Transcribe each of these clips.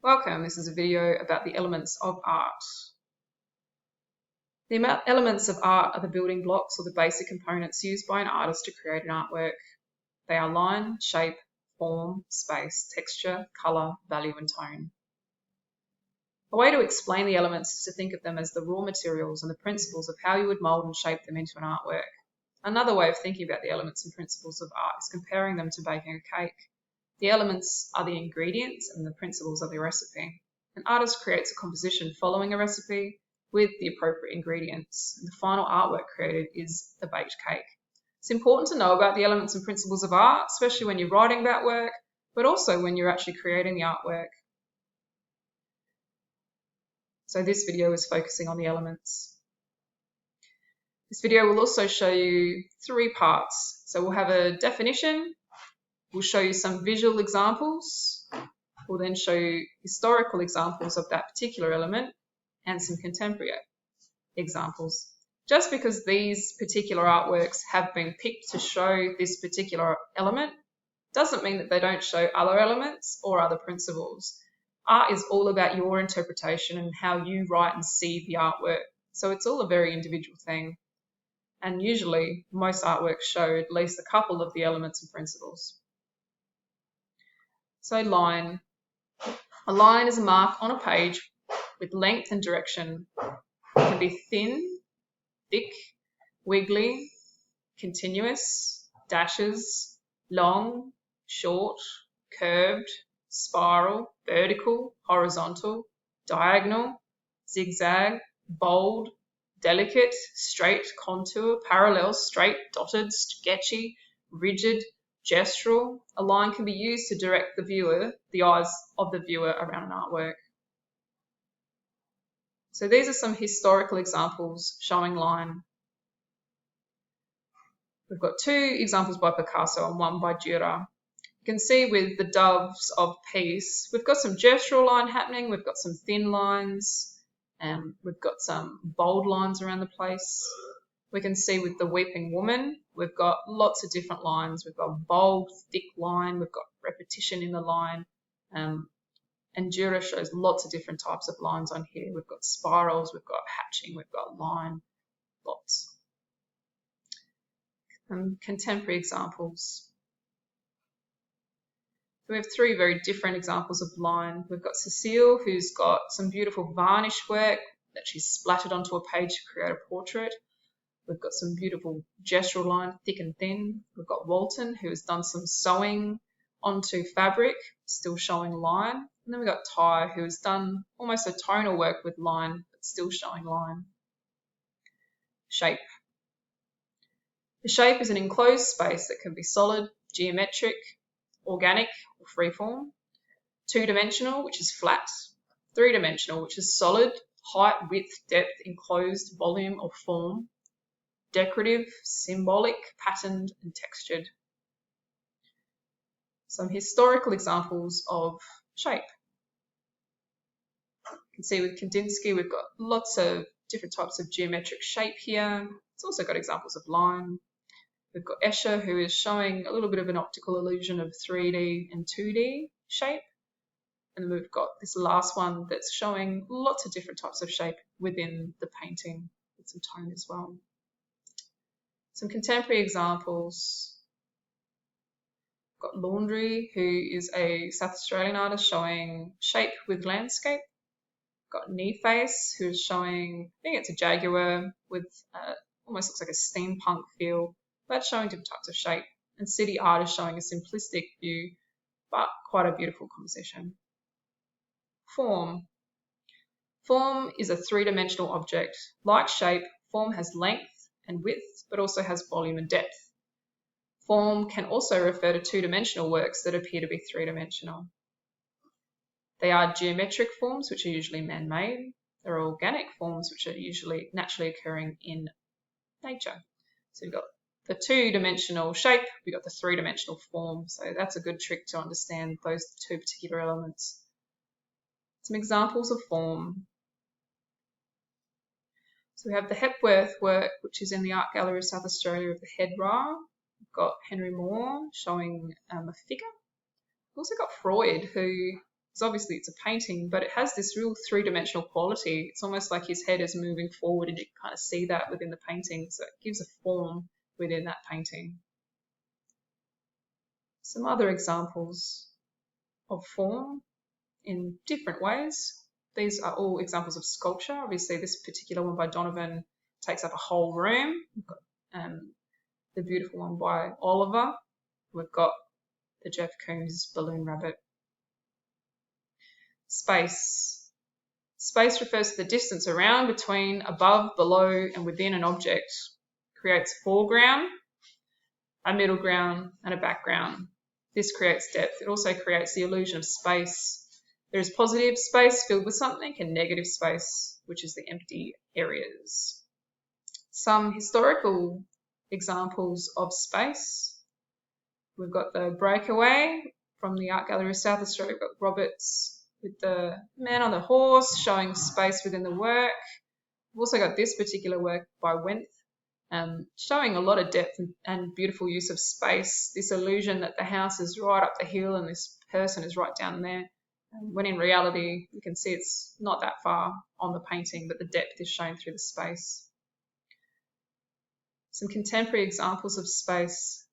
Welcome, this is a video about the elements of art. The elements of art are the building blocks or the basic components used by an artist to create an artwork. They are line, shape, form, space, texture, colour, value and tone. A way to explain the elements is to think of them as the raw materials and the principles of how you would mould and shape them into an artwork. Another way of thinking about the elements and principles of art is comparing them to baking a cake. The elements are the ingredients and the principles of the recipe. An artist creates a composition following a recipe with the appropriate ingredients. The final artwork created is the baked cake. It's important to know about the elements and principles of art, especially when you're writing about work, but also when you're actually creating the artwork. So this video is focusing on the elements. This video will also show you three parts. So we'll have a definition, we'll show you some visual examples, we'll then show you historical examples of that particular element and some contemporary examples. Just because these particular artworks have been picked to show this particular element doesn't mean that they don't show other elements or other principles. Art is all about your interpretation and how you write and see the artwork. So it's all a very individual thing. And usually most artworks show at least a couple of the elements and principles. So line. A line is a mark on a page with length and direction. It can be thin, thick, wiggly, continuous, dashes, long, short, curved, spiral, vertical, horizontal, diagonal, zigzag, bold, delicate, straight, contour, parallel, straight, dotted, sketchy, rigid, gestural. A line can be used to direct the eyes of the viewer around an artwork. So these are some historical examples showing line. We've got two examples by Picasso and one by Dürer. You can see with the Doves of Peace, we've got some gestural line happening, we've got some thin lines, and we've got some bold lines around the place. We can see with the Weeping Woman, we've got lots of different lines. We've got bold, thick line, we've got repetition in the line, and Dürer shows lots of different types of lines on here. We've got spirals, we've got hatching, we've got line, lots. And contemporary examples. We have three very different examples of line. We've got Cecile, who's got some beautiful varnish work that she's splattered onto a page to create a portrait. We've got some beautiful gestural line, thick and thin. We've got Walton, who has done some sewing onto fabric, still showing line. And then we've got Ty, who has done almost a tonal work with line, but still showing line. Shape. The shape is an enclosed space that can be solid, geometric, organic or freeform, two-dimensional, which is flat, three-dimensional, which is solid, height, width, depth, enclosed, volume or form, decorative, symbolic, patterned and textured. Some historical examples of shape. You can see with Kandinsky we've got lots of different types of geometric shape here. It's also got examples of line. We've got Escher, who is showing a little bit of an optical illusion of 3D and 2D shape. And then we've got this last one that's showing lots of different types of shape within the painting with some tone as well. Some contemporary examples. We've got Laundry, who is a South Australian artist showing shape with landscape. We've got Kneeface, who is showing, I think it's a jaguar with almost looks like a steampunk feel. That's showing different types of shape. And City Art is showing a simplistic view, but quite a beautiful composition. Form. Form is a three-dimensional object. Like shape, form has length and width, but also has volume and depth. Form can also refer to two-dimensional works that appear to be three-dimensional. They are geometric forms, which are usually man-made. There are organic forms, which are usually naturally occurring in nature. So you've got the two-dimensional shape, we've got the three-dimensional form. So that's a good trick to understand those two particular elements. Some examples of form. So we have the Hepworth work, which is in the Art Gallery of South Australia of the Head Ra. We've got Henry Moore showing a figure. We've also got Freud, who because obviously it's a painting, but it has this real three-dimensional quality. It's almost like his head is moving forward, and you can kind of see that within the painting. So it gives a form within that painting. Some other examples of form in different ways. These are all examples of sculpture. Obviously, this particular one by Donovan takes up a whole room. We've got the beautiful one by Oliver. We've got the Jeff Koons balloon rabbit. Space. Space refers to the distance around, between, above, below, and within an object. Creates foreground, a middle ground, and a background. This creates depth. It also creates the illusion of space. There is positive space filled with something and negative space, which is the empty areas. Some historical examples of space. We've got the Breakaway from the Art Gallery of South Australia. We've got Roberts with the man on the horse showing space within the work. We've also got this particular work by Wenth, showing a lot of depth and beautiful use of space. This illusion that the house is right up the hill and this person is right down there, when in reality you can see it's not that far on the painting, but the depth is shown through the space. Some contemporary examples of space.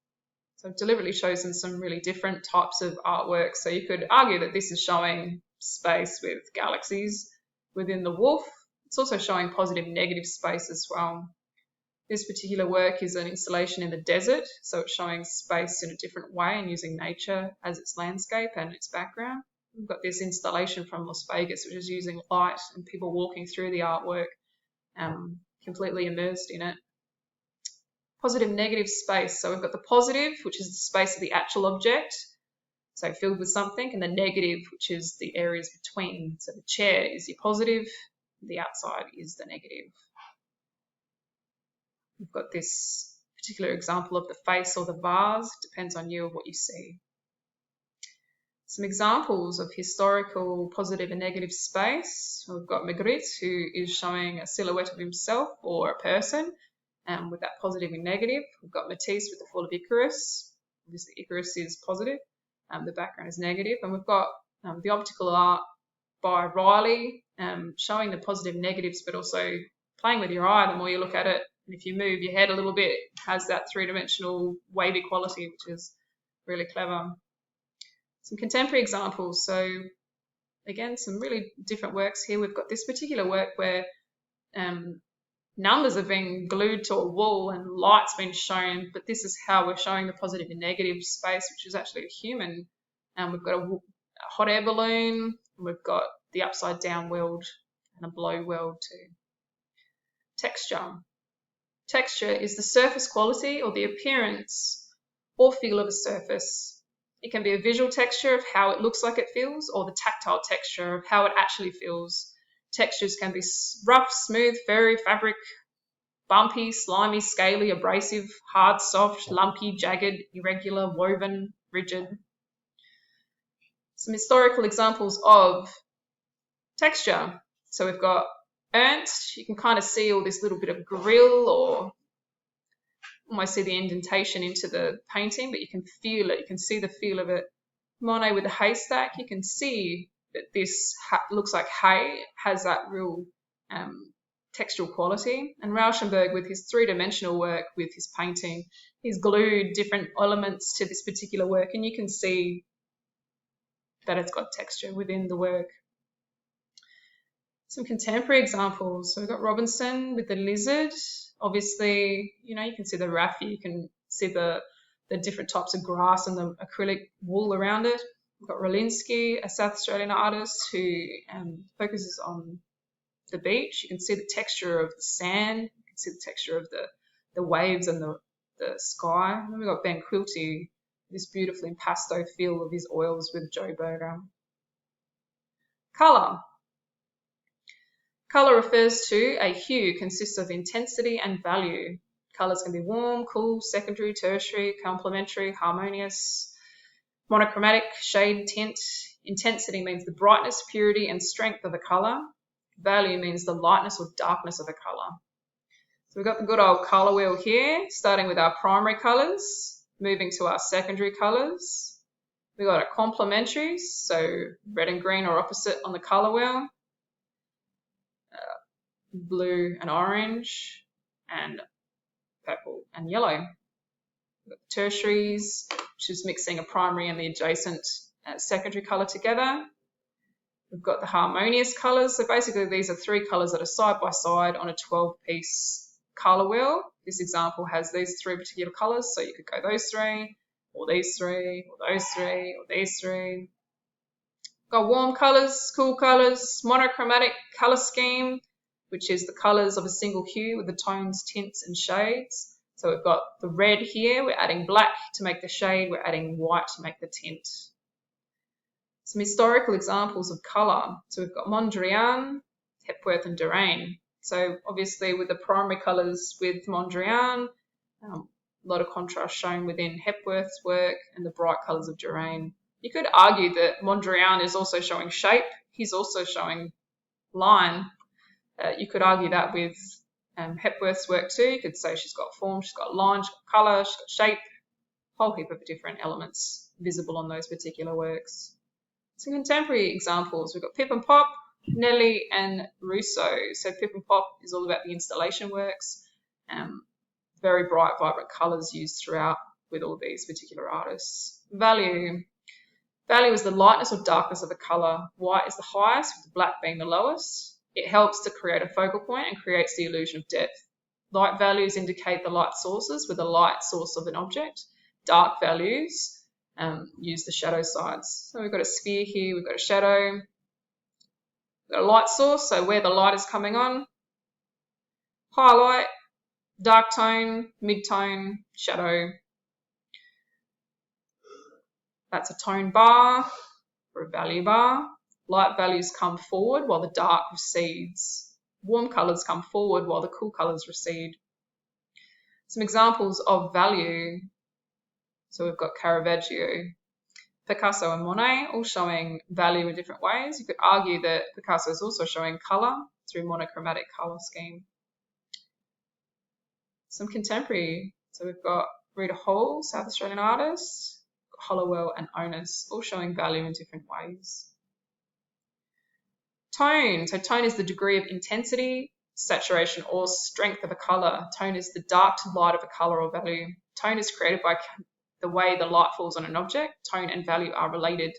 So I've deliberately chosen some really different types of artwork. So you could argue that this is showing space with galaxies within the wolf. It's also showing positive and negative space as well. This particular work is an installation in the desert, so it's showing space in a different way and using nature as its landscape and its background. We've got this installation from Las Vegas, which is using light and people walking through the artwork, completely immersed in it. Positive, negative space. So we've got the positive, which is the space of the actual object, so filled with something, and the negative, which is the areas between. So the chair is your positive, the outside is the negative. We've got this particular example of the face or the vase. Depends on you of what you see. Some examples of historical positive and negative space. We've got Magritte, who is showing a silhouette of himself or a person with that positive and negative. We've got Matisse with the Fall of Icarus. Obviously, Icarus is positive. The background is negative. And we've got the optical art by Riley, showing the positive and negatives, but also playing with your eye the more you look at it. And if you move your head a little bit, it has that three-dimensional wavy quality, which is really clever. Some contemporary examples. So again, some really different works here. We've got this particular work where numbers are being glued to a wall and light's been shown, but this is how we're showing the positive and negative space, which is actually a human. And we've got a hot air balloon, and we've got the upside down world and a blow world too. Texture. Texture is the surface quality or the appearance or feel of a surface. It can be a visual texture of how it looks like it feels, or the tactile texture of how it actually feels. Textures can be rough, smooth, furry, fabric, bumpy, slimy, scaly, abrasive, hard, soft, lumpy, jagged, irregular, woven, rigid. Some historical examples of texture. So we've got Ernst. You can kind of see all this little bit of grill, or almost see the indentation into the painting, but you can feel it. You can see the feel of it. Monet with the haystack, you can see that this looks like hay, has that real textural quality. And Rauschenberg, with his three-dimensional work, with his painting, he's glued different elements to this particular work, and you can see that it's got texture within the work. Some contemporary examples. So we've got Robinson with the lizard. Obviously, you can see the raffia, you can see the different types of grass and the acrylic wool around it. We've got Rolinski, a South Australian artist who focuses on the beach. You can see the texture of the sand. You can see the texture of the waves and the sky. And then we've got Ben Quilty, this beautiful impasto feel of his oils with Joe Berger. Colour. Colour refers to a hue, consists of intensity and value. Colours can be warm, cool, secondary, tertiary, complementary, harmonious, monochromatic, shade, tint. Intensity means the brightness, purity and strength of a colour. Value means the lightness or darkness of a colour. So we've got the good old colour wheel here, starting with our primary colours, moving to our secondary colours, We got a complementaries, so red and green are opposite on the colour wheel, blue and orange, and purple and yellow. We've got the tertiaries, which is mixing a primary and the adjacent secondary colour together. We've got the harmonious colours, so basically these are 3 colours that are side by side on a 12-piece colour wheel. This example has these 3 particular colours, so you could go those 3, or these 3, or those 3, or these 3. Got warm colours, cool colours, monochromatic colour scheme, which is the colours of a single hue with the tones, tints and shades. So we've got the red here, we're adding black to make the shade, we're adding white to make the tint. Some historical examples of colour. So we've got Mondrian, Hepworth and Derain. So obviously with the primary colours with Mondrian, a lot of contrast shown within Hepworth's work and the bright colours of Derain. You could argue that Mondrian is also showing shape. He's also showing line. You could argue that with Hepworth's work too. You could say she's got form, she's got line, she's got colour, she's got shape, a whole heap of different elements visible on those particular works. Some contemporary examples, we've got Pip and Pop, Nelly and Rousseau. So Pip and Pop is all about the installation works, very bright, vibrant colours used throughout with all these particular artists. Value. Value is the lightness or darkness of a colour. White is the highest, with the black being the lowest. It helps to create a focal point and creates the illusion of depth. Light values indicate the light sources with a light source of an object. Dark values use the shadow sides. So we've got a sphere here, we've got a shadow, we've got a light source, so where the light is coming on. Highlight, dark tone, mid-tone, shadow. That's a tone bar or a value bar. Light values come forward while the dark recedes. Warm colours come forward while the cool colours recede. Some examples of value. So we've got Caravaggio, Picasso and Monet, all showing value in different ways. You could argue that Picasso is also showing colour through monochromatic colour scheme. Some contemporary. So we've got Rita Hall, South Australian artist, Hollowell and Onus, all showing value in different ways. Tone. So tone is the degree of intensity, saturation or strength of a colour. Tone is the dark to light of a colour or value. Tone is created by the way the light falls on an object. Tone and value are related.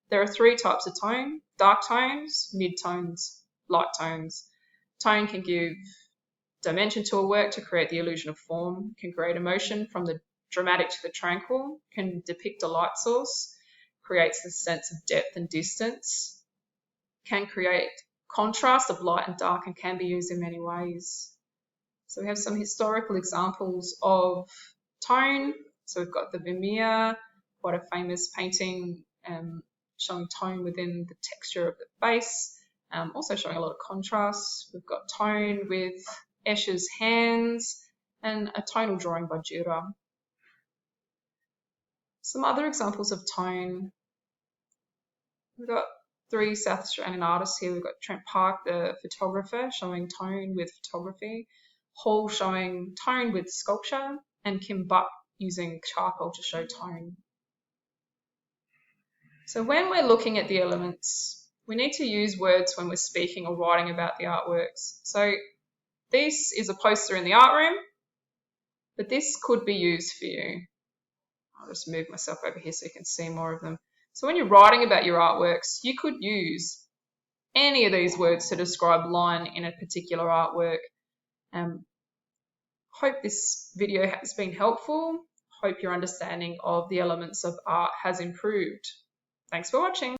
There are 3 types of tone: dark tones, mid-tones, light tones. Tone can give dimension to a work to create the illusion of form, can create emotion from the dramatic to the tranquil, can depict a light source, creates the sense of depth and distance, can create contrast of light and dark, and can be used in many ways. So we have some historical examples of tone. So we've got the Vermeer, quite a famous painting showing tone within the texture of the base, also showing a lot of contrast. We've got tone with Escher's hands and a tonal drawing by Dürer. Some other examples of tone. We've got 3 South Australian artists here. We've got Trent Park, the photographer, showing tone with photography, Hall showing tone with sculpture, and Kim Buck using charcoal to show tone. So when we're looking at the elements, we need to use words when we're speaking or writing about the artworks. So this is a poster in the art room, but this could be used for you. I'll just move myself over here so you can see more of them. So when you're writing about your artworks, you could use any of these words to describe line in a particular artwork. Hope this video has been helpful. Hope your understanding of the elements of art has improved. Thanks for watching.